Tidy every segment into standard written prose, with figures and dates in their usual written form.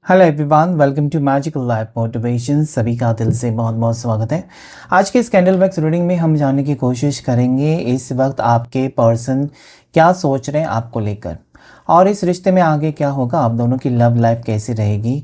Hello everyone, welcome to magical life motivation. सभी का दिल से बहुत बहुत स्वागत है। आज के इस कैंडल वैक्स रीडिंग में हम जानने की कोशिश करेंगे इस वक्त आपके पर्सन क्या सोच रहे हैं आपको लेकर, और इस रिश्ते में आगे क्या होगा, आप दोनों की लव लाइफ कैसी रहेगी।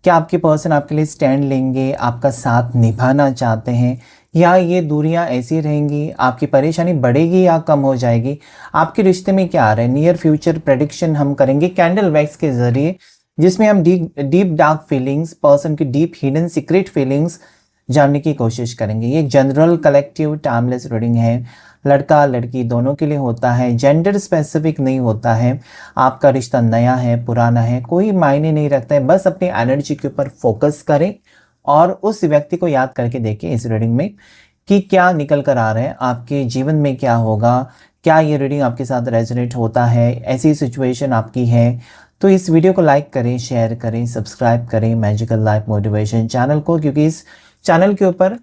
क्या आपके पर्सन आपके लिए स्टैंड लेंगे, आपका साथ निभाना चाहते हैं, या ये दूरियां ऐसी रहेंगी, आपकी परेशानी बढ़ेगी या कम हो जाएगी। आपके रिश्ते में क्या आ रहा है, नियर फ्यूचर प्रेडिक्शन हम करेंगे कैंडल वैक्स के जरिए, जिसमें हम डीप डार्क फीलिंग्स, पर्सन की डीप हिडन सीक्रेट फीलिंग्स जानने की कोशिश करेंगे। ये जनरल कलेक्टिव टाइमलेस रीडिंग है, लड़का लड़की दोनों के लिए होता है, जेंडर स्पेसिफिक नहीं होता है। आपका रिश्ता नया है पुराना है कोई मायने नहीं रखता है, बस अपनी एनर्जी के ऊपर फोकस करें और उस व्यक्ति को याद करके देखें इस रीडिंग में कि क्या निकल कर आ रहा है, आपके जीवन में क्या होगा। क्या ये रीडिंग आपके साथ रेजोनेट होता है, ऐसी सिचुएशन आपकी है तो इस वीडियो को लाइक करें, शेयर करें, सब्सक्राइब करें मैजिकल लाइफ मोटिवेशन चैनल को, क्योंकि इस चैनल के ऊपर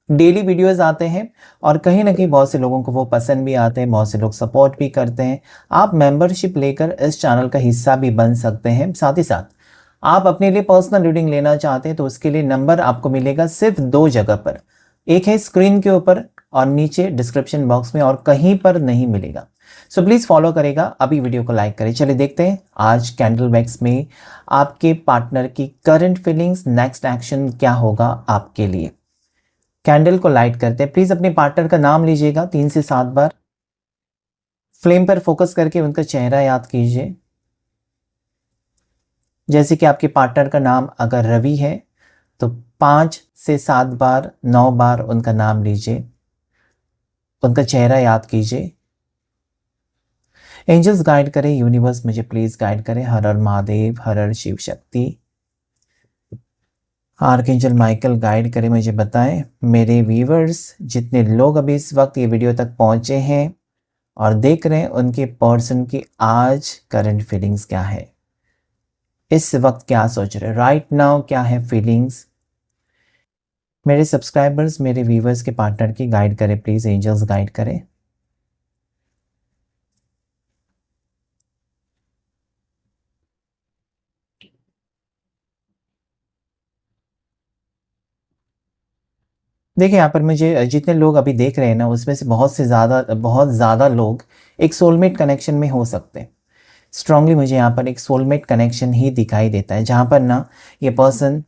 डेली वीडियोस आते हैं और कहीं ना कहीं बहुत से लोगों को वो पसंद भी आते हैं, बहुत से लोग सपोर्ट भी करते हैं। आप मेंबरशिप लेकर इस चैनल का हिस्सा भी बन सकते हैं। साथ ही साथ आप अपने लिए पर्सनल रीडिंग लेना चाहते हैं तो उसके लिए नंबर आपको मिलेगा सिर्फ 2 जगह पर, एक है स्क्रीन के ऊपर और नीचे डिस्क्रिप्शन बॉक्स में, और कहीं पर नहीं मिलेगा। सो प्लीज़ फॉलो करेगा। अभी वीडियो को लाइक करें। चलिए देखते हैं आज कैंडल वैक्स में आपके पार्टनर की करंट फीलिंग्स, नेक्स्ट एक्शन क्या होगा आपके लिए। कैंडल को लाइट करते हैं। प्लीज़ अपने पार्टनर का नाम लीजिएगा 3 से 7 बार। फ्लेम पर फोकस करके उनका चेहरा याद कीजिए। जैसे कि आपके पार्टनर का नाम अगर रवि है तो 5 से 7 बार, 9 बार उनका नाम लीजिए, उनका चेहरा याद कीजिए। एंजल्स गाइड करें, यूनिवर्स मुझे प्लीज गाइड करें। हर हर महादेव, हर हर Shiv Shakti. Archangel Michael guide करें, मुझे बताएं मेरे व्यूवर्स जितने लोग अभी इस वक्त ये वीडियो तक पहुंचे हैं और देख रहे हैं, उनके पर्सन की आज करंट फीलिंग्स क्या है, इस वक्त क्या सोच रहे हैं, राइट नाउ क्या है फीलिंग्स। मेरे सब्सक्राइबर्स, मेरे व्यूवर्स के पार्टनर की गाइड करें प्लीज, एंजल्स गाइड करें। देखिए यहाँ पर मुझे जितने लोग अभी देख रहे हैं ना, उसमें से बहुत ज़्यादा लोग एक सोलमेट कनेक्शन में हो सकते हैं। स्ट्रांगली मुझे यहाँ पर एक सोलमेट कनेक्शन ही दिखाई देता है, जहाँ पर ना ये पर्सन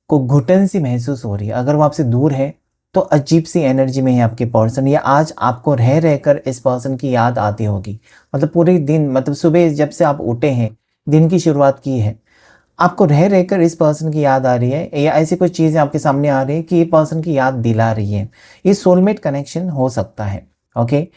को घुटन सी महसूस हो रही है। अगर वो आपसे दूर है तो अजीब सी एनर्जी में है आपके पर्सन, या आज आपको रह रहकर इस पर्सन की याद आती होगी। मतलब पूरे दिन, मतलब सुबह जब से आप उठे हैं, दिन की शुरुआत की है, आपको रह रहकर इस पर्सन की याद आ रही है, या ऐसी कोई चीज़ें आपके सामने आ रही है कि ये पर्सन की याद दिला रही है। ये सोलमेट कनेक्शन हो सकता है। ओके,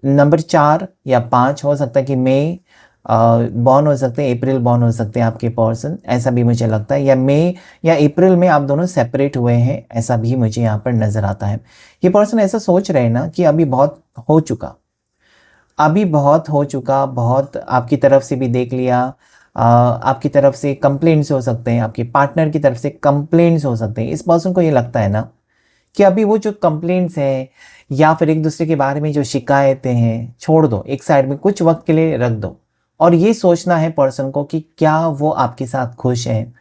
नंबर 4 या 5 हो सकता है कि मई बॉर्न हो सकते हैं, अप्रैल बॉर्न हो सकते हैं आपके पर्सन, ऐसा भी मुझे लगता है, या मई या अप्रैल में आप दोनों सेपरेट हुए हैं, ऐसा भी मुझे यहाँ पर नज़र आता है। ये पर्सन ऐसा सोच रहे हैं ना कि अभी बहुत हो चुका, अभी बहुत हो चुका, बहुत आपकी तरफ से भी देख लिया। आपकी तरफ से कंप्लेंट्स हो सकते हैं, आपके पार्टनर की तरफ से कंप्लेंट्स हो सकते हैं। इस पर्सन को ये लगता है ना कि अभी वो जो कंप्लेंट्स हैं या फिर एक दूसरे के बारे में जो शिकायतें हैं, छोड़ दो, एक साइड में कुछ वक्त के लिए रख दो, और ये सोचना है पर्सन को कि क्या वो आपके साथ खुश हैं,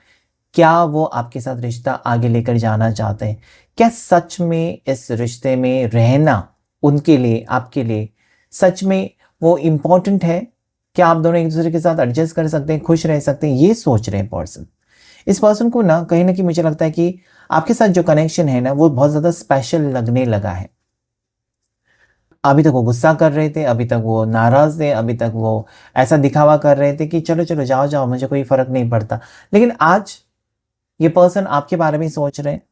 क्या वो आपके साथ रिश्ता आगे लेकर जाना चाहते हैं, क्या सच में इस रिश्ते में रहना उनके लिए, आपके लिए सच में वो इम्पोर्टेंट है। क्या आप दोनों एक दूसरे के साथ एडजस्ट कर सकते हैं, खुश रह सकते हैं, ये सोच रहे हैं पर्सन। इस पर्सन को ना कहीं ना कहीं मुझे लगता है कि आपके साथ जो कनेक्शन है ना, वो बहुत ज़्यादा स्पेशल लगने लगा है। अभी तक वो गुस्सा कर रहे थे, अभी तक वो नाराज़ थे, अभी तक वो ऐसा दिखावा कर रहे थे कि चलो चलो जाओ जाओ, मुझे कोई फ़र्क नहीं पड़ता। लेकिन आज ये पर्सन आपके बारे में सोच रहे हैं।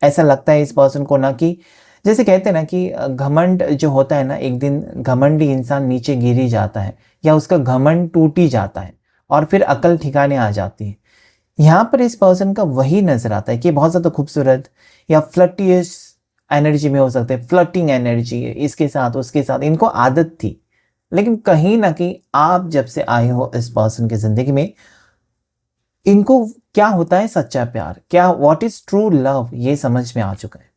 ऐसा लगता है इस पर्सन को ना कि जैसे कहते हैं ना कि घमंड जो होता है ना, एक दिन घमंडी इंसान नीचे गिर ही जाता है, या उसका घमंड टूट ही जाता है और फिर अकल ठिकाने आ जाती है। यहाँ पर इस पर्सन का वही नजर आता है कि बहुत ज़्यादा खूबसूरत या फ्लर्टियस एनर्जी में हो सकते हैं, फ्लर्टिंग एनर्जी, इसके साथ उसके साथ इनको आदत थी। लेकिन कहीं ना कहीं आप जब से आए हो इस पर्सन की ज़िंदगी में, इनको क्या होता है सच्चा प्यार, क्या व्हाट इज ट्रू लव, ये समझ में आ चुका है।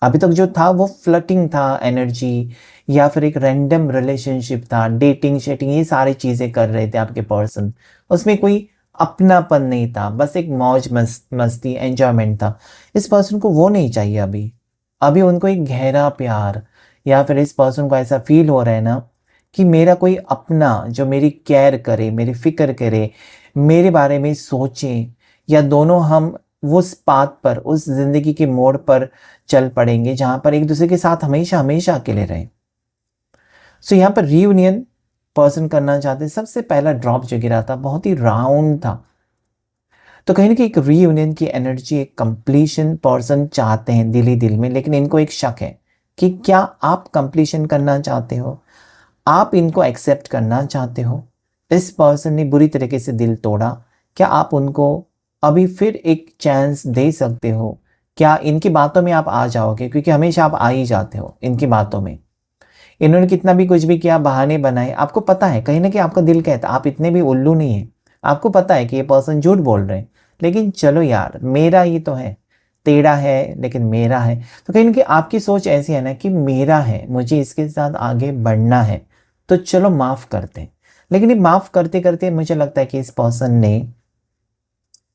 अभी तक जो था वो फ्लर्टिंग था एनर्जी, या फिर एक रैंडम रिलेशनशिप था, डेटिंग शेटिंग, ये सारी चीज़ें कर रहे थे आपके पर्सन। उसमें कोई अपनापन नहीं था, बस एक मौज मस्ती एंजॉयमेंट था। इस पर्सन को वो नहीं चाहिए अभी। अभी उनको एक गहरा प्यार, या फिर इस पर्सन को ऐसा फील हो रहा है ना कि मेरा कोई अपना जो मेरी केयर करे, मेरी फिक्र करे, मेरे बारे में सोचे, या दोनों हम उस पाथ पर, उस जिंदगी के मोड़ पर चल पड़ेंगे जहां पर एक दूसरे के साथ हमेशा हमेशा अकेले रहें। सो यहाँ पर रीयूनियन पर्सन करना चाहते हैं। सबसे पहला ड्रॉप जो गिरा था बहुत ही राउंड था, तो कहीं ना कहीं एक रीयूनियन की एनर्जी, एक कंप्लीशन पर्सन चाहते हैं दिल ही दिल में। लेकिन इनको एक शक है कि क्या आप कंप्लीशन करना चाहते हो, आप इनको एक्सेप्ट करना चाहते हो। इस पर्सन ने बुरी तरीके से दिल तोड़ा, क्या आप उनको अभी फिर एक चांस दे सकते हो? क्या इनकी बातों में आप आ जाओगे? क्योंकि हमेशा आप आ ही जाते हो इनकी बातों में। इन्होंने कितना भी कुछ भी किया, बहाने बनाए, आपको पता है कहीं ना कहीं आपका दिल कहता है आप इतने भी उल्लू नहीं है। आपको पता है कि ये पर्सन झूठ बोल रहे हैं, लेकिन चलो यार मेरा ही तो है, तेरा है लेकिन मेरा है। तो कहीं ना कहीं आपकी सोच ऐसी है ना कि मेरा है, मुझे इसके साथ आगे बढ़ना है, तो चलो माफ़ करते हैं। लेकिन ये माफ़ करते करते मुझे लगता है कि इस पर्सन ने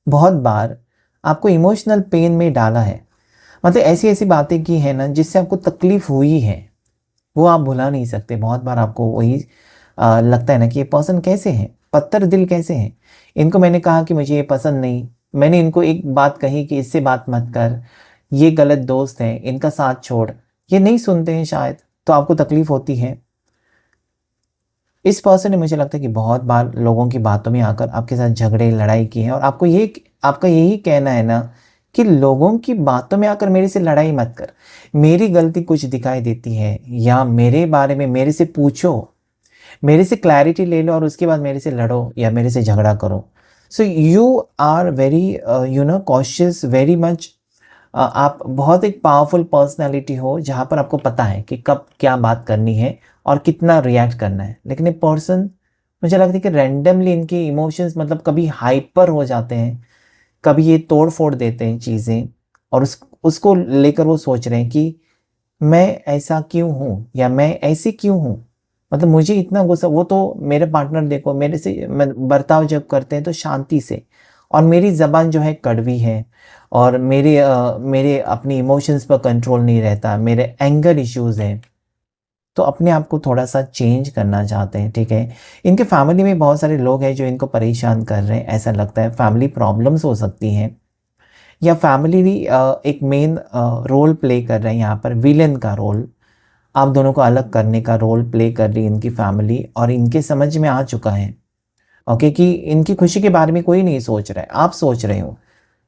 बहुत बार आपको इमोशनल पेन में डाला है। मतलब ऐसी ऐसी बातें की है ना जिससे आपको तकलीफ हुई है, वो आप भुला नहीं सकते। बहुत बार आपको वही लगता है ना कि ये पर्सन कैसे हैं, पत्थर दिल कैसे हैं। इनको मैंने कहा कि मुझे ये पसंद नहीं, मैंने इनको एक बात कही कि इससे बात मत कर, ये गलत दोस्त हैं, इनका साथ छोड़, ये नहीं सुनते हैं शायद, तो आपको तकलीफ होती है। इस पर्सन ने मुझे लगता है कि बहुत बार लोगों की बातों में आकर आपके साथ झगड़े लड़ाई की है, और आपको ये, आपका यही कहना है ना कि लोगों की बातों में आकर मेरे से लड़ाई मत कर, मेरी गलती कुछ दिखाई देती है या मेरे बारे में मेरे से पूछो, मेरे से क्लैरिटी ले लो और उसके बाद मेरे से लड़ो या मेरे से झगड़ा करो। So you are very cautious, very much. आप बहुत एक पावरफुल पर्सनैलिटी हो जहाँ पर आपको पता है कि कब क्या बात करनी है और कितना रिएक्ट करना है। लेकिन ये पर्सन मुझे लगता है कि रैंडमली इनके इमोशंस मतलब कभी हाइपर हो जाते हैं, कभी ये तोड़ फोड़ देते हैं चीज़ें, और उसको लेकर वो सोच रहे हैं कि मैं ऐसा क्यों हूँ या मैं ऐसी क्यों हूँ। मतलब मुझे इतना गुस्सा, वो तो मेरे पार्टनर देखो मेरे से बर्ताव जब करते हैं तो शांति से, और मेरी ज़बान जो है कड़वी है, और मेरे अपनी इमोशंस पर कंट्रोल नहीं रहता, मेरे एंगर इश्यूज़ हैं। तो अपने आप को थोड़ा सा चेंज करना चाहते हैं, ठीक है। इनके फैमिली में बहुत सारे लोग हैं जो इनको परेशान कर रहे हैं, ऐसा लगता है फैमिली प्रॉब्लम्स हो सकती हैं, या फैमिली एक मेन रोल प्ले कर रहे हैं यहाँ पर, विलेन का रोल, आप दोनों को अलग करने का रोल प्ले कर रही है इनकी फैमिली। और इनके समझ में आ चुका है ओके कि इनकी खुशी के बारे में कोई नहीं सोच रहा है, आप सोच रहे हो।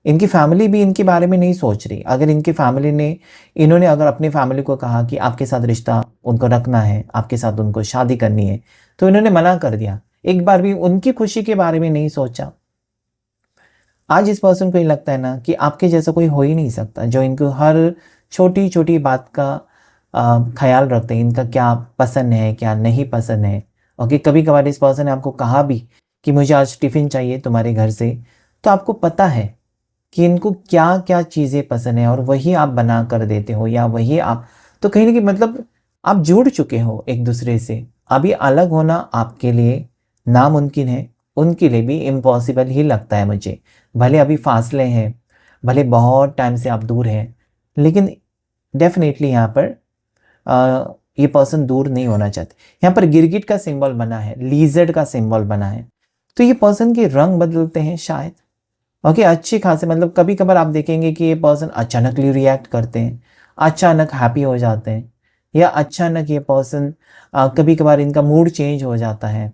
इनकी फैमिली भी इनके बारे में नहीं सोच रही। अगर इनकी फैमिली ने, इन्होंने अगर अपनी फैमिली को कहा कि आपके साथ रिश्ता उनको रखना है, आपके साथ उनको शादी करनी है, तो इन्होंने मना कर दिया, एक बार भी उनकी खुशी के बारे में नहीं सोचा। आज इस पर्सन को ये लगता है ना कि आपके जैसा कोई हो ही नहीं सकता जो इनको हर छोटी छोटी बात का ख्याल रखते हैं, इनका क्या पसंद है क्या नहीं पसंद है। ओके, कभी कभार इस पर्सन ने आपको कहा भी कि मुझे आज टिफ़िन चाहिए तुम्हारे घर से, तो आपको पता है कि इनको क्या क्या चीज़ें पसंद है और वही आप बना कर देते हो, या वही आप, तो कहीं ना कहीं मतलब आप जुड़ चुके हो एक दूसरे से। अभी अलग होना आपके लिए नामुमकिन है, उनके लिए भी इम्पॉसिबल ही लगता है मुझे। भले अभी फासले हैं, भले बहुत टाइम से आप दूर हैं, लेकिन डेफिनेटली यहाँ पर ये पर्सन दूर नहीं होना चाहते। यहाँ पर गिरगिट का सिंबल बना है, लीजर्ड का सिंबल बना है, तो ये पर्सन के रंग बदलते हैं शायद। ओके, अच्छे खासे मतलब कभी कभार आप देखेंगे कि ये पर्सन अचानकली रिएक्ट करते हैं, अचानक हैप्पी हो जाते हैं, या अचानक ये पर्सन कभी कभार इनका मूड चेंज हो जाता है।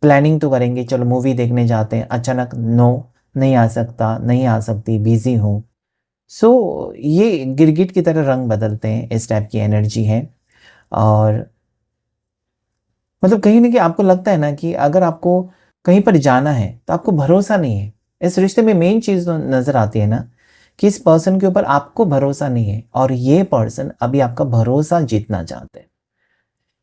प्लानिंग तो करेंगे, चलो मूवी देखने जाते हैं, अचानक नो, नहीं आ सकता, नहीं आ सकती, बिजी हूँ। सो ये गिरगिट की तरह रंग बदलते हैं, इस टाइप की एनर्जी है। और मतलब कहीं ना कहीं आपको लगता है ना कि अगर आपको कहीं पर जाना है तो आपको भरोसा नहीं है। इस रिश्ते में मेन चीज़ नज़र आती है ना कि इस पर्सन के ऊपर आपको भरोसा नहीं है, और ये पर्सन अभी आपका भरोसा जीतना चाहते हैं।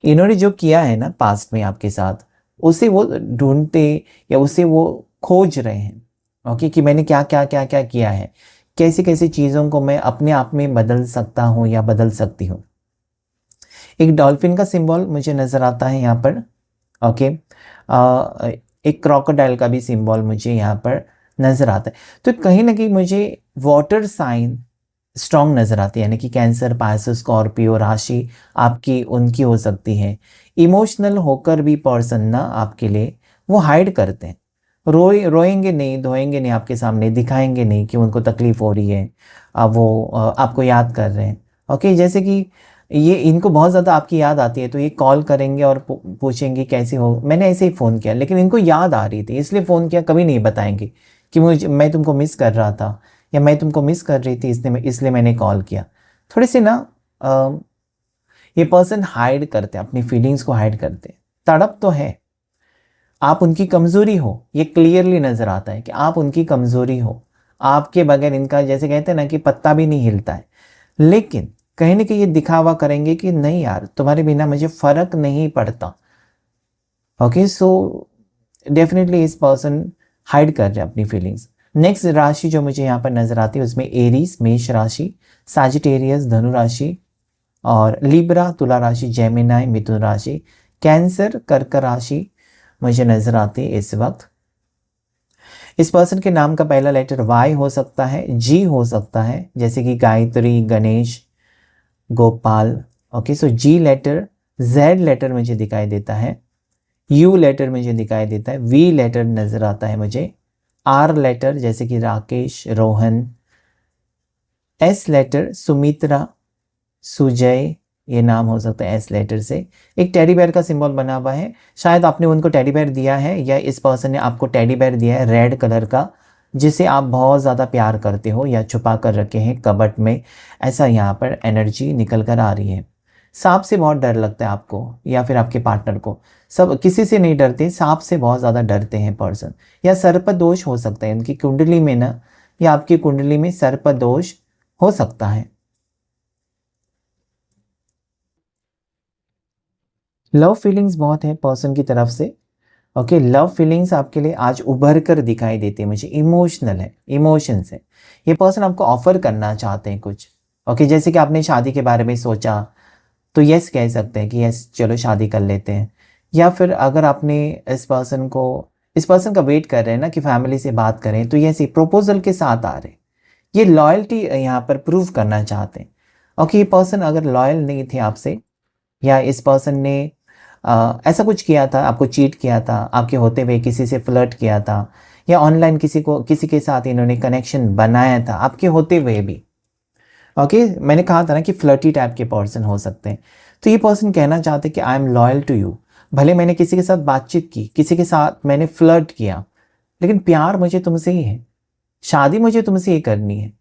इन्होंने जो किया है ना पास्ट में आपके साथ, उसे वो ढूंढते या उसे वो खोज रहे हैं। ओके, कि मैंने क्या क्या क्या क्या किया है, कैसी कैसी चीज़ों को मैं अपने आप में बदल सकता हूँ या बदल सकती हूँ। एक डॉल्फिन का सिंबल मुझे नज़र आता है यहाँ पर। ओके, एक क्रोकोडाइल का भी सिंबल मुझे यहाँ पर नज़र आता है। तो कहीं ना कहीं मुझे वाटर साइन स्ट्रॉन्ग नज़र आती है, यानी कि कैंसर, पाइसेस, स्कॉर्पियो राशि आपकी उनकी हो सकती है। इमोशनल होकर भी पर्सन ना आपके लिए वो हाइड करते हैं, रोएंगे नहीं, धोएंगे नहीं, आपके सामने दिखाएंगे नहीं कि उनको तकलीफ़ हो रही है। अब वो आपको याद कर रहे हैं। ओके, जैसे कि ये इनको बहुत ज़्यादा आपकी याद आती है तो ये कॉल करेंगे और पूछेंगे कैसे हो। मैंने ऐसे ही फ़ोन किया, लेकिन इनको याद आ रही थी इसलिए फ़ोन किया, कभी नहीं बताएंगे कि मैं तुमको मिस कर रहा था या मैं तुमको मिस कर रही थी इसलिए मैंने कॉल किया। थोड़े से ना ये पर्सन हाइड करते हैं, अपनी फीलिंग्स को हाइड करते हैं। तड़प तो है, आप उनकी कमज़ोरी हो, ये क्लियरली नज़र आता है कि आप उनकी कमज़ोरी हो। आपके बगैर इनका, जैसे कहते हैं ना कि पत्ता भी नहीं हिलता है। लेकिन कहीं ना कहीं ये दिखावा करेंगे कि नहीं यार, तुम्हारे बिना मुझे फ़र्क नहीं पड़ता। ओके, सो डेफिनेटली इस पर्सन हाइड कर रहे हैं अपनी फीलिंग्स। नेक्स्ट राशि जो मुझे यहाँ पर नज़र आती है उसमें एरीज मेष राशि, साजिटेरियस धनु राशि, और लिब्रा तुला राशि, जेमिनाई मिथुन राशि, कैंसर कर्क राशि मुझे नज़र आती है इस वक्त। इस पर्सन के नाम का पहला लेटर वाई हो सकता है, जी हो सकता है, जैसे कि गायत्री, गणेश, गोपाल। ओके, सो जी लेटर, जेड लेटर मुझे दिखाई देता है, यू लेटर मुझे दिखाई देता है, वी लेटर नज़र आता है मुझे, आर लेटर जैसे कि राकेश, रोहन, एस लेटर सुमित्रा, सुजय, ये नाम हो सकता है एस लेटर से। एक टेडी बेयर का सिंबल बना हुआ है, शायद आपने उनको टेडी बेयर दिया है या इस पर्सन ने आपको टेडी बेयर दिया है रेड कलर का, जिसे आप बहुत ज़्यादा प्यार करते हो या छुपा कर रखे हैं कबट में। ऐसा यहाँ पर एनर्जी निकल कर आ रही है। सांप से बहुत डर लगता है आपको या फिर आपके पार्टनर को। सब किसी से नहीं डरते, सांप से बहुत ज़्यादा डरते हैं पर्सन। या सर्पदोष हो सकता है उनकी कुंडली में ना, या आपकी कुंडली में सर्पदोष हो सकता है। लव फीलिंग्स बहुत है पर्सन की तरफ से। ओके, लव फीलिंग्स आपके लिए आज उभर कर दिखाई देती है मुझे। इमोशनल है, इमोशंस है। ये पर्सन आपको ऑफर करना चाहते हैं कुछ। ओके, जैसे कि आपने शादी के बारे में सोचा तो यस कह सकते हैं कि यस चलो शादी कर लेते हैं। या फिर अगर आपने इस पर्सन का वेट कर रहे हैं ना कि फैमिली से बात करें, तो यस ये प्रपोजल के साथ आ रहे हैं। ये लॉयल्टी यहाँ पर प्रूव करना चाहते हैं। ओके, ये पर्सन अगर लॉयल नहीं थे आपसे, या इस पर्सन ने ऐसा कुछ किया था, आपको चीट किया था, आपके होते हुए किसी से फ्लर्ट किया था, या ऑनलाइन किसी के साथ इन्होंने कनेक्शन बनाया था आपके होते हुए भी। ओके, मैंने कहा था ना कि फ्लर्टी टाइप के पर्सन हो सकते हैं। तो ये पर्सन कहना चाहते हैं कि I am loyal to you. भले मैंने किसी के साथ बातचीत की, किसी के साथ मैंने फ्लर्ट किया, लेकिन प्यार मुझे तुमसे ही है, शादी मुझे तुमसे ही करनी है।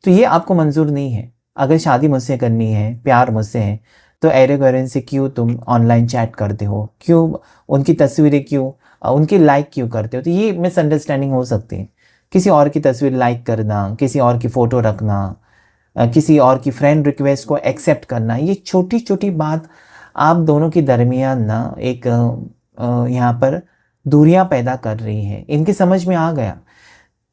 तो ये आपको मंजूर नहीं है। अगर शादी मुझसे करनी है, प्यार मुझसे है, तो एरोगेरेंस से क्यों तुम ऑनलाइन चैट करते हो, क्यों उनकी तस्वीरें, क्यों उनकी लाइक क्यों करते हो। तो ये मिसअंडरस्टैंडिंग हो सकती है। किसी और की तस्वीर लाइक करना, किसी और की फ़ोटो रखना, किसी और की फ्रेंड रिक्वेस्ट को एक्सेप्ट करना, ये छोटी छोटी बात आप दोनों के दरमियान ना एक यहाँ पर दूरियां पैदा कर रही है। इनकी समझ में आ गया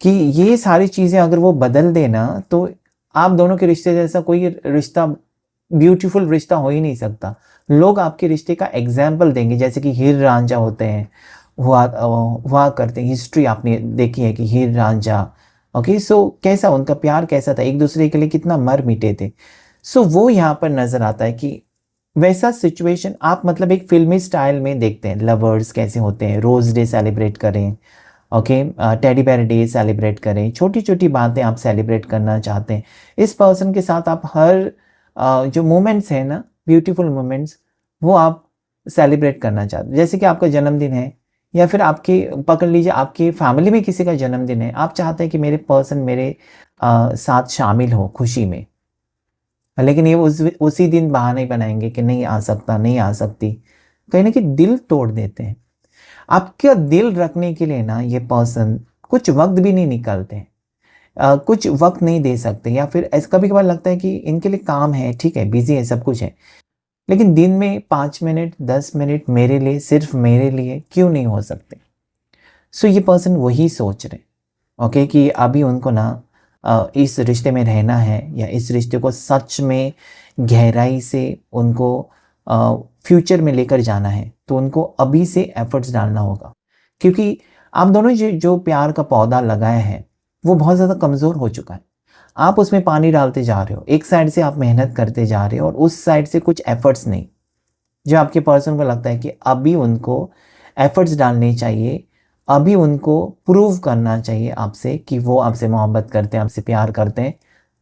कि ये सारी चीज़ें अगर वो बदल देना तो आप दोनों के रिश्ते जैसा कोई रिश्ता, ब्यूटीफुल रिश्ता हो ही नहीं सकता। लोग आपके रिश्ते का एग्जाम्पल देंगे, जैसे कि हीर रांझा होते हैं, हुआ करते हैं। हिस्ट्री आपने देखी है कि हीर रांझा, ओके, सो कैसा उनका प्यार कैसा था, एक दूसरे के लिए कितना मर मिटे थे। सो वो यहाँ पर नज़र आता है कि वैसा सिचुएशन आप मतलब एक फिल्मी स्टाइल में देखते हैं। लवर्स कैसे होते हैं, रोज़ डे सेलिब्रेट करें, okay, teddy bear day celebrate करें, छोटी छोटी बातें आप सेलिब्रेट करना चाहते हैं। इस पर्सन के साथ आप हर जो मोमेंट्स हैं ना, ब्यूटीफुल मोमेंट्स, वो आप सेलिब्रेट करना चाहते हैं। जैसे कि आपका जन्मदिन है, या फिर आपके पकड़ लीजिए आपकी फैमिली में किसी का जन्मदिन है, आप चाहते हैं कि मेरे पर्सन मेरे साथ शामिल हो खुशी में, लेकिन ये उसी दिन बहाने बनाएंगे कि नहीं आ सकता, नहीं आ सकती। कहीं ना कहीं दिल तोड़ देते हैं। आपका दिल रखने के लिए ना ये पर्सन कुछ वक्त भी नहीं निकालते हैं, कुछ वक्त नहीं दे सकते, या फिर ऐसा कभी कभार लगता है कि इनके लिए काम है, ठीक है, बिजी है, सब कुछ है, लेकिन दिन में 5 मिनट 10 मिनट मेरे लिए, सिर्फ मेरे लिए क्यों नहीं हो सकते। सो ये पर्सन वही सोच रहे, ओके, कि अभी उनको ना इस रिश्ते में रहना है, या इस रिश्ते को सच में गहराई से उनको फ्यूचर में लेकर जाना है, तो उनको अभी से एफर्ट्स डालना होगा। क्योंकि आप दोनों जो प्यार का पौधा लगाए हैं वो बहुत ज़्यादा कमज़ोर हो चुका है। आप उसमें पानी डालते जा रहे हो, एक साइड से आप मेहनत करते जा रहे हो और उस साइड से कुछ एफर्ट्स नहीं। जो आपके पर्सन को लगता है कि अभी उनको एफर्ट्स डालने चाहिए, अभी उनको प्रूव करना चाहिए आपसे कि वो आपसे मोहब्बत करते हैं, आपसे प्यार करते हैं,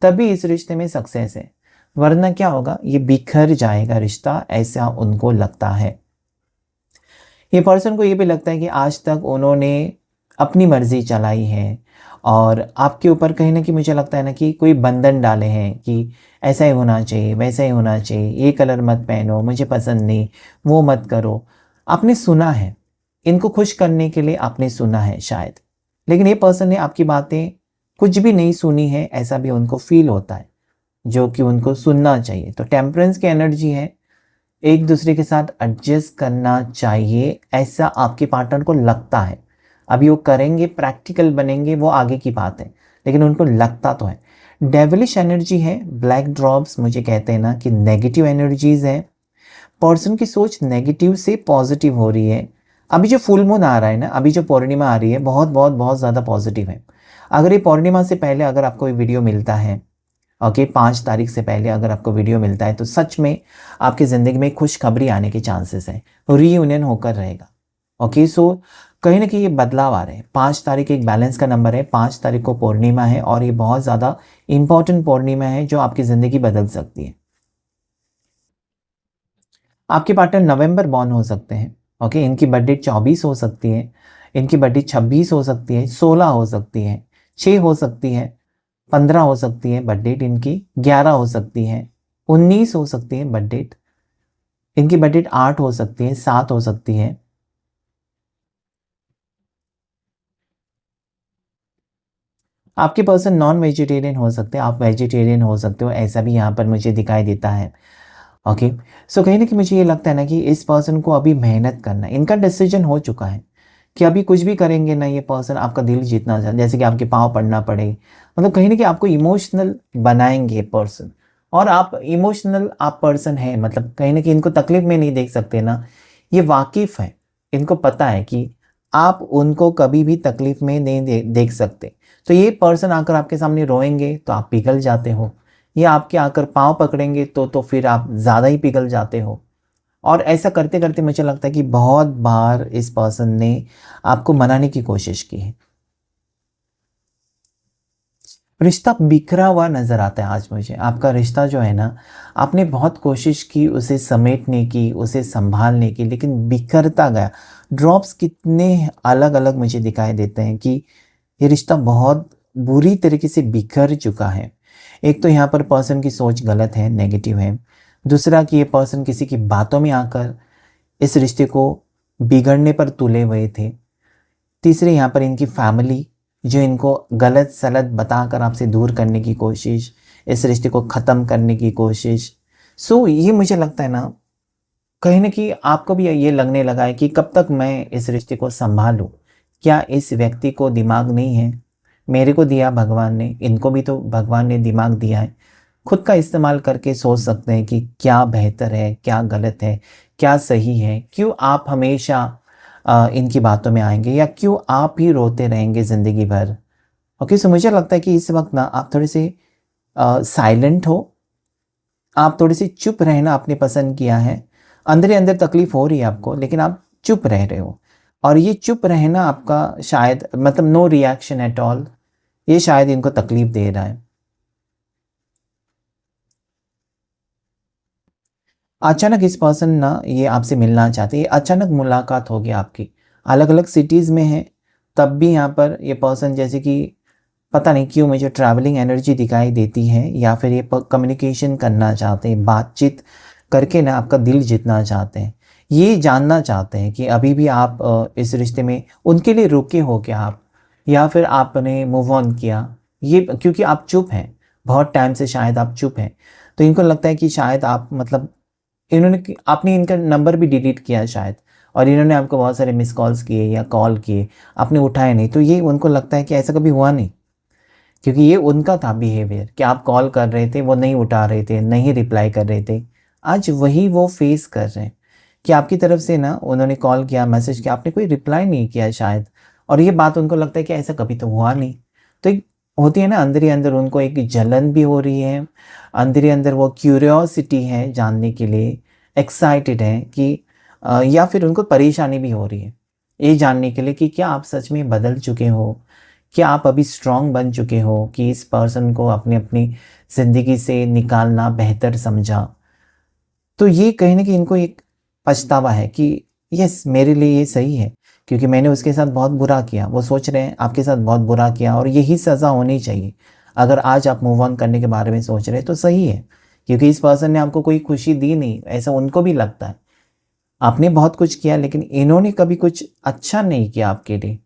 तभी इस रिश्ते में सक्सेस है। वरना क्या होगा, ये बिखर जाएगा रिश्ता, ऐसा उनको लगता है। ये पर्सन को ये भी लगता है कि आज तक उन्होंने अपनी मर्ज़ी चलाई है और आपके ऊपर कहीं न कहीं मुझे लगता है ना कि कोई बंधन डाले हैं कि ऐसा ही होना चाहिए, वैसा ही होना चाहिए, ये कलर मत पहनो, मुझे पसंद नहीं, वो मत करो। आपने सुना है, इनको खुश करने के लिए आपने सुना है शायद, लेकिन ये पर्सन ने आपकी बातें कुछ भी नहीं सुनी है, ऐसा भी उनको फ़ील होता है, जो कि उनको सुनना चाहिए। तो टेम्परेंस की एनर्जी है, एक दूसरे के साथ एडजस्ट करना चाहिए, ऐसा आपके पार्टनर को लगता है। अभी वो करेंगे, प्रैक्टिकल बनेंगे, वो आगे की बात है, लेकिन उनको लगता तो है। डेविलिश एनर्जी है, ब्लैक ड्रॉप्स मुझे कहते हैं ना कि नेगेटिव एनर्जीज़ हैं। पर्सन की सोच नेगेटिव से पॉजिटिव हो रही है। अभी जो फुल मून आ रहा है ना, अभी जो पूर्णिमा आ रही है, बहुत बहुत बहुत ज़्यादा पॉजिटिव है। अगर ये पूर्णिमा से पहले अगर आपको ये वीडियो मिलता है, ओके, 5 तारीख से पहले अगर आपको वीडियो मिलता है, तो सच में आपकी ज़िंदगी में खुशखबरी आने के चांसेस हैं, रीयूनियन होकर रहेगा। ओके, सो कहीं ना कहीं ये बदलाव आ रहे हैं। 5 तारीख एक बैलेंस का नंबर है, 5 तारीख को पूर्णिमा है और ये बहुत ज़्यादा इंपॉर्टेंट पूर्णिमा है जो आपकी ज़िंदगी बदल सकती है। आपके पार्टनर नवंबर बॉर्न हो सकते हैं। ओके, इनकी बर्थडे 24 हो सकती है, इनकी बर्थडे 26 हो सकती है, 16 हो सकती है, 6 हो सकती है, 15 हो सकती है बर्थ डेट इनकी, 11 हो सकती है, 19 हो सकती है बर्थ डेट इनकी, बर्थ डेट 8 हो सकती है, 7 हो सकती है। आपके पर्सन नॉन वेजिटेरियन हो सकते हैं, आप वेजिटेरियन हो सकते हो, ऐसा भी यहाँ पर मुझे दिखाई देता है। ओके, सो कहीं ना कहीं मुझे ये लगता है ना कि इस पर्सन को अभी मेहनत करना है, इनका डिसीजन हो चुका है कि अभी कुछ भी करेंगे ना, ये पर्सन आपका दिल जीतना चाहता है, जैसे कि आपके पाँव पड़ना पड़े, मतलब कहीं ना कहीं आपको इमोशनल बनाएंगे ये पर्सन। और आप इमोशनल आप पर्सन है, मतलब कहीं ना कहीं इनको तकलीफ में नहीं देख सकते ना, ये वाकिफ़ है, इनको पता है कि आप उनको कभी भी तकलीफ में नहीं देख सकते। तो ये पर्सन आकर आपके सामने रोएंगे तो आप पिघल जाते हो, या आपके आकर पाँव पकड़ेंगे तो फिर आप ज़्यादा ही पिघल जाते हो। और ऐसा करते करते मुझे लगता है कि बहुत बार इस पर्सन ने आपको मनाने की कोशिश की है। रिश्ता बिखरा हुआ नज़र आता है आज मुझे। आपका रिश्ता जो है ना, आपने बहुत कोशिश की उसे समेटने की, उसे संभालने की, लेकिन बिखरता गया। ड्रॉप्स कितने अलग अलग मुझे दिखाई देते हैं कि ये रिश्ता बहुत बुरी तरीके से बिखर चुका है। एक तो यहाँ पर पर्सन की सोच गलत है, नेगेटिव है। दूसरा कि ये पर्सन किसी की बातों में आकर इस रिश्ते को बिगड़ने पर तुले हुए थे। तीसरे यहाँ पर इनकी फैमिली जो इनको गलत सलत बताकर आपसे दूर करने की कोशिश, इस रिश्ते को ख़त्म करने की कोशिश। सो ये मुझे लगता है ना, कहीं न कहीं आपको भी ये लगने लगा है कि कब तक मैं इस रिश्ते को सँभालूँ? क्या इस व्यक्ति को दिमाग नहीं है? मेरे को दिया भगवान ने, इनको भी तो भगवान ने दिमाग दिया है। खुद का इस्तेमाल करके सोच सकते हैं कि क्या बेहतर है, क्या गलत है, क्या सही है? क्यों आप हमेशा इनकी बातों में आएँगे, या क्यों आप ही रोते रहेंगे ज़िंदगी भर? ओके, सो मुझे लगता है कि इस वक़्त ना आप थोड़े से साइलेंट हो, आप थोड़ी सी चुप रहना आपने पसंद किया है। अंदर ही अंदर तकलीफ़ हो रही है आपको, लेकिन आप चुप रह रहे हो, और ये चुप रहना आपका शायद मतलब नो रिएक्शन एट ऑल, ये शायद इनको तकलीफ़ दे रहा है। अचानक इस पर्सन ना ये आपसे मिलना चाहते हैं, ये अचानक मुलाकात होगी आपकी। अलग-अलग सिटीज़ में हैं, तब भी यहाँ पर ये पर्सन जैसे कि पता नहीं क्यों मुझे ट्रैवलिंग एनर्जी दिखाई देती है, या फिर ये कम्युनिकेशन करना चाहते हैं, बातचीत करके ना आपका दिल जीतना चाहते हैं। ये जानना चाहते हैं कि अभी भी आप इस रिश्ते में उनके लिए रुके हो क्या आप, या फिर आपने मूव ऑन किया। ये क्योंकि आप चुप हैं, बहुत टाइम से शायद आप चुप हैं, तो इनको लगता है कि शायद आप मतलब आपने इनका नंबर भी डिलीट किया है शायद, और इन्होंने आपको बहुत सारे मिस कॉल्स किए या कॉल किए, आपने उठाए नहीं, तो ये उनको लगता है कि ऐसा कभी हुआ नहीं। क्योंकि ये उनका था बिहेवियर कि आप कॉल कर रहे थे, वो नहीं उठा रहे थे, नहीं रिप्लाई कर रहे थे। आज वही वो फेस कर रहे हैं कि आपकी तरफ से ना उन्होंने कॉल किया, मैसेज किया, आपने कोई रिप्लाई नहीं किया शायद, और ये बात उनको लगता है कि ऐसा कभी तो हुआ नहीं। तो एक होती है ना, अंदर ही अंदर उनको एक जलन भी हो रही है, अंदर ही अंदर वो क्यूरियोसिटी है जानने के लिए, एक्साइटेड है कि या फिर उनको परेशानी भी हो रही है ये जानने के लिए कि क्या आप सच में बदल चुके हो, क्या आप अभी स्ट्रांग बन चुके हो कि इस पर्सन को अपनी अपनी ज़िंदगी से निकालना बेहतर समझा। तो ये कहीं न कहीं इनको एक पछतावा है कि यस, मेरे लिए ये सही है, क्योंकि मैंने उसके साथ बहुत बुरा किया। वो सोच रहे हैं आपके साथ बहुत बुरा किया और यही सज़ा होनी चाहिए। अगर आज आप मूव ऑन करने के बारे में सोच रहे हैं तो सही है, क्योंकि इस पर्सन ने आपको कोई खुशी दी नहीं, ऐसा उनको भी लगता है। आपने बहुत कुछ किया लेकिन इन्होंने कभी कुछ अच्छा नहीं किया आपके लिए,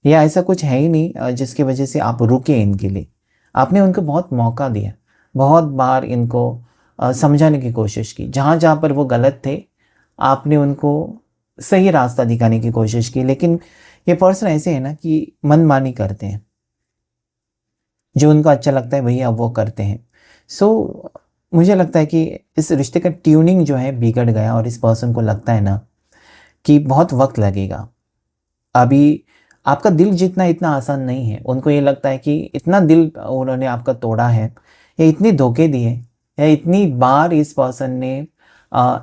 या ऐसा कुछ है ही नहीं जिसकी वजह से आप रुके इनके लिए। आपने उनको बहुत मौका दिया, बहुत बार इनको समझाने की कोशिश की। जहाँ-जहाँ पर वो गलत थे, आपने उनको सही रास्ता दिखाने की कोशिश की, लेकिन ये पर्सन ऐसे हैं ना कि मनमानी करते हैं। जो उनको अच्छा लगता है वही अब वो करते हैं। सो मुझे लगता है कि इस रिश्ते का ट्यूनिंग जो है बिगड़ गया, और इस पर्सन को लगता है ना कि बहुत वक़्त लगेगा। अभी आपका दिल जीतना इतना आसान नहीं है। उनको ये लगता है कि इतना दिल उन्होंने आपका तोड़ा है, या इतने धोखे दिए, या इतनी बार इस पर्सन ने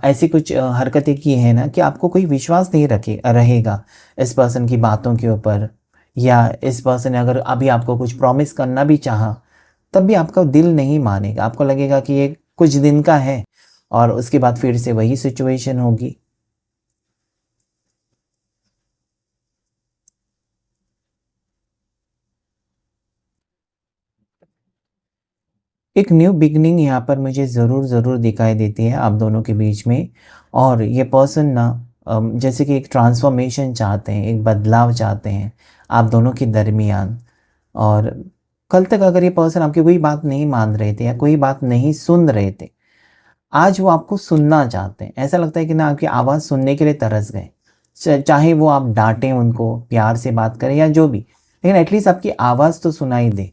ऐसी कुछ हरकतें की हैं ना कि आपको कोई विश्वास नहीं रहेगा इस पर्सन की बातों के ऊपर, या इस पर्सन ने अगर अभी आपको कुछ प्रॉमिस करना भी चाहा, तब भी आपका दिल नहीं मानेगा। आपको लगेगा कि ये कुछ दिन का है और उसके बाद फिर से वही सिचुएशन होगी। एक न्यू बिगिनिंग यहाँ पर मुझे ज़रूर दिखाई देती है आप दोनों के बीच में। और ये पर्सन ना जैसे कि एक ट्रांसफॉर्मेशन चाहते हैं, एक बदलाव चाहते हैं आप दोनों के दरमियान। और कल तक अगर ये पर्सन आपकी कोई बात नहीं मान रहे थे या कोई बात नहीं सुन रहे थे, आज वो आपको सुनना चाहते हैं। ऐसा लगता है कि ना आपकी आवाज़ सुनने के लिए तरस गए। चाहे वो आप डांटें उनको, प्यार से बात करें या जो भी, लेकिन एटलीस्ट आपकी आवाज़ तो सुनाई दे।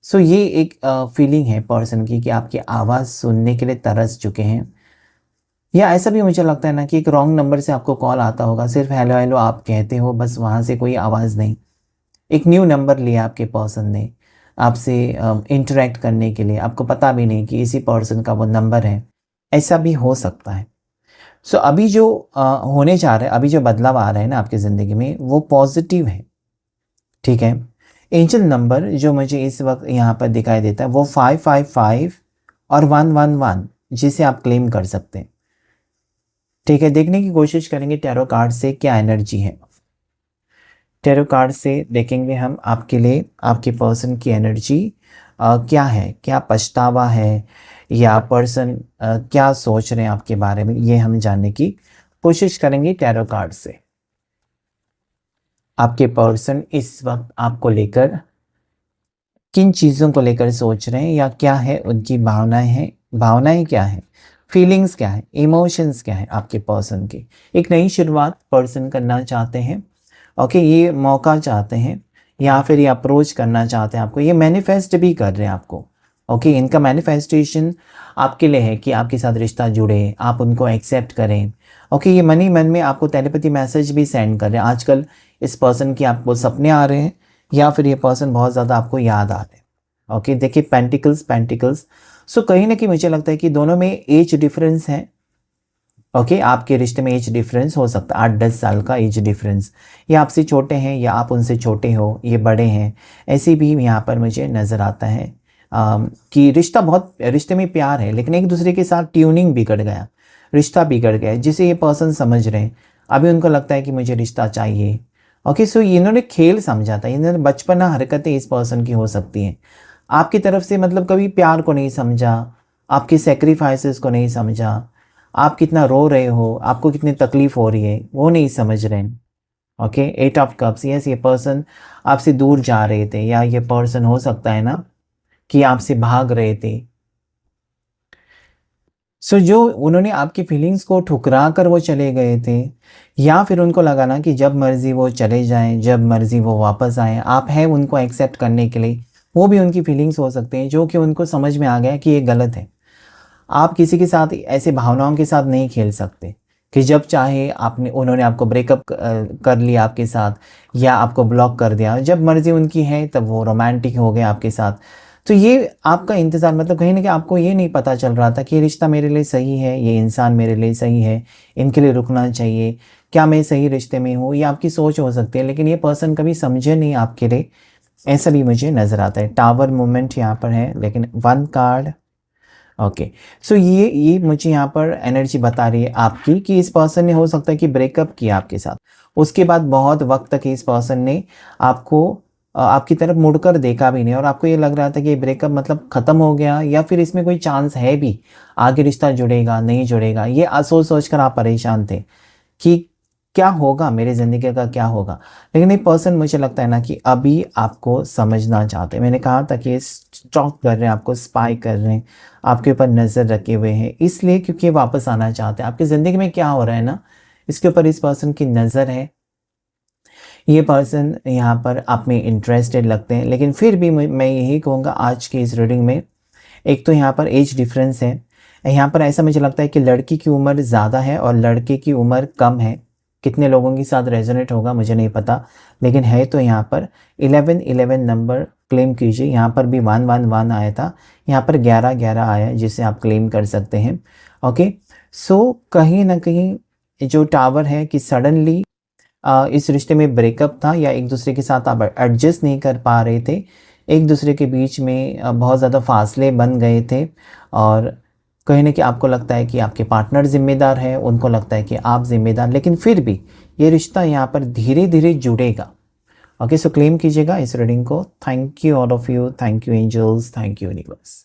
सो ये एक फीलिंग है पर्सन की कि आपकी आवाज़ सुनने के लिए तरस चुके हैं। या ऐसा भी मुझे लगता है ना कि एक रॉन्ग नंबर से आपको कॉल आता होगा, सिर्फ हेलो हेलो आप कहते हो, बस वहाँ से कोई आवाज़ नहीं। एक न्यू नंबर लिया आपके पर्सन ने आपसे इंटरेक्ट करने के लिए, आपको पता भी नहीं कि इसी पर्सन का वो नंबर है। ऐसा भी हो सकता है। सो अभी जो होने जा रहा है, अभी जो बदलाव आ रहा है ना आपकी ज़िंदगी में, वो पॉजिटिव है, ठीक है। एंजल नंबर जो मुझे इस वक्त यहाँ पर दिखाई देता है वो 555 और 111, जिसे आप क्लेम कर सकते हैं, ठीक है। देखने की कोशिश करेंगे टैरो कार्ड से क्या एनर्जी है। टैरो कार्ड से देखेंगे हम आपके लिए आपके पर्सन की एनर्जी क्या है, क्या पछतावा है, या पर्सन क्या सोच रहे हैं आपके बारे में, ये हम जानने की कोशिश करेंगे टैरो कार्ड से। आपके पर्सन इस वक्त आपको लेकर किन चीज़ों को लेकर सोच रहे हैं, या क्या है उनकी भावनाएं हैं, भावनाएं क्या है, फीलिंग्स क्या है, इमोशंस क्या है आपके पर्सन के। एक नई शुरुआत पर्सन करना चाहते हैं, ओके, ये मौका चाहते हैं, या फिर ये अप्रोच करना चाहते हैं आपको, ये मैनिफेस्ट भी कर रहे हैं आपको, ओके। इनका मैनिफेस्टेशन आपके लिए है कि आपके साथ रिश्ता जुड़े, आप उनको एक्सेप्ट करें, ओके। ये मन ही मन में आपको टेलीपैथी मैसेज भी सेंड कर रहे हैं। आजकल इस पर्सन की आपको सपने आ रहे हैं, या फिर ये पर्सन बहुत ज़्यादा आपको याद आ रहे हैं, ओके। देखिए पेंटिकल्स पेंटिकल्स। सो कहीं ना कहीं मुझे लगता है कि दोनों में एज डिफरेंस है, ओके। आपके रिश्ते में एज डिफरेंस हो सकता है 8-10 साल का एज डिफरेंस। ये आपसे छोटे हैं या आप उनसे छोटे हो, ये बड़े हैं, ऐसे भी यहाँ पर मुझे नज़र आता है कि रिश्ते में प्यार है, लेकिन एक दूसरे के साथ ट्यूनिंग बिगड़ गया, रिश्ता बिगड़ गया, जिसे ये पर्सन समझ रहे हैं। अभी उनको लगता है कि मुझे रिश्ता चाहिए, ओके। सो इन्होंने खेल समझा था, इन्होंने बचपना हरकतें इस पर्सन की हो सकती हैं आपकी तरफ से, मतलब कभी प्यार को नहीं समझा, आपके सेक्रीफाइसेस को नहीं समझा, आप कितना रो रहे हो, आपको कितनी तकलीफ हो रही है, वो नहीं समझ रहे हैं, ओके। 8 ऑफ कप्स, यस, ये पर्सन आपसे दूर जा रहे थे, या ये पर्सन हो सकता है ना कि आपसे भाग रहे थे। सो जो उन्होंने आपकी फीलिंग्स को ठुकरा कर वो चले गए थे, या फिर उनको लगा ना कि जब मर्ज़ी वो चले जाएं, जब मर्ज़ी वो वापस आएँ, आप हैं उनको एक्सेप्ट करने के लिए, वो भी उनकी फीलिंग्स हो सकते हैं, जो कि उनको समझ में आ गया कि ये गलत है। आप किसी के साथ ऐसे भावनाओं के साथ नहीं खेल सकते, कि जब चाहे आपने उन्होंने आपको ब्रेकअप कर लिया आपके साथ, या आपको ब्लॉक कर दिया, जब मर्ज़ी उनकी है तब वो रोमांटिक हो गए आपके साथ। तो ये आपका इंतज़ार, मतलब कहीं न कहीं आपको ये नहीं पता चल रहा था कि ये रिश्ता मेरे लिए सही है, ये इंसान मेरे लिए सही है, इनके लिए रुकना चाहिए, क्या मैं सही रिश्ते में हूँ? ये आपकी सोच हो सकती है, लेकिन ये पर्सन कभी समझे नहीं आपके लिए, ऐसा भी मुझे नज़र आता है। टावर मूवमेंट यहाँ पर है, लेकिन 1 कार्ड। ओके, सो ये मुझे यहाँ पर एनर्जी बता रही है आपकी कि इस पर्सन ने हो सकता है कि ब्रेकअप किया आपके साथ, उसके बाद बहुत वक्त तक इस पर्सन ने आपको आपकी तरफ मुड़कर देखा भी नहीं, और आपको ये लग रहा था कि ये ब्रेकअप मतलब ख़त्म हो गया, या फिर इसमें कोई चांस है भी आगे रिश्ता जुड़ेगा नहीं जुड़ेगा, ये सोच सोच कर आप परेशान थे कि क्या होगा, मेरी ज़िंदगी का क्या होगा। लेकिन एक पर्सन मुझे लगता है ना कि अभी आपको समझना चाहते हैं। मैंने कहा था कि स्टॉक कर रहे हैं, आपको स्पाई कर रहे हैं, आपके ऊपर नज़र रखे हुए हैं, इसलिए क्योंकि ये वापस आना चाहते हैं। आपकी ज़िंदगी में क्या हो रहा है ना, इसके ऊपर इस पर्सन की नज़र है। ये पर्सन यहाँ पर आप में इंटरेस्टेड लगते हैं, लेकिन फिर भी मैं यही कहूँगा आज की इस रीडिंग में, एक तो यहाँ पर एज डिफरेंस है। यहाँ पर ऐसा मुझे लगता है कि लड़की की उम्र ज़्यादा है और लड़के की उम्र कम है। कितने लोगों के साथ रेजोनेट होगा मुझे नहीं पता, लेकिन है तो यहाँ पर 11-11 नंबर क्लेम कीजिए। यहाँ पर भी 111 आया था, यहाँ पर 11-11 आया है, जिसे आप क्लेम कर सकते हैं। ओके, सो कहीं ना कहीं जो टावर है कि सडनली इस रिश्ते में ब्रेकअप था, या एक दूसरे के साथ आप एडजस्ट नहीं कर पा रहे थे, एक दूसरे के बीच में बहुत ज़्यादा फासले बन गए थे, और कहीं न कहीं आपको लगता है कि आपके पार्टनर ज़िम्मेदार है, उनको लगता है कि आप ज़िम्मेदार, लेकिन फिर भी ये रिश्ता यहाँ पर धीरे-धीरे जुड़ेगा। ओके, सो क्लेम कीजिएगा इस रीडिंग को। Thank you all of you, thank you angels, thank you universe.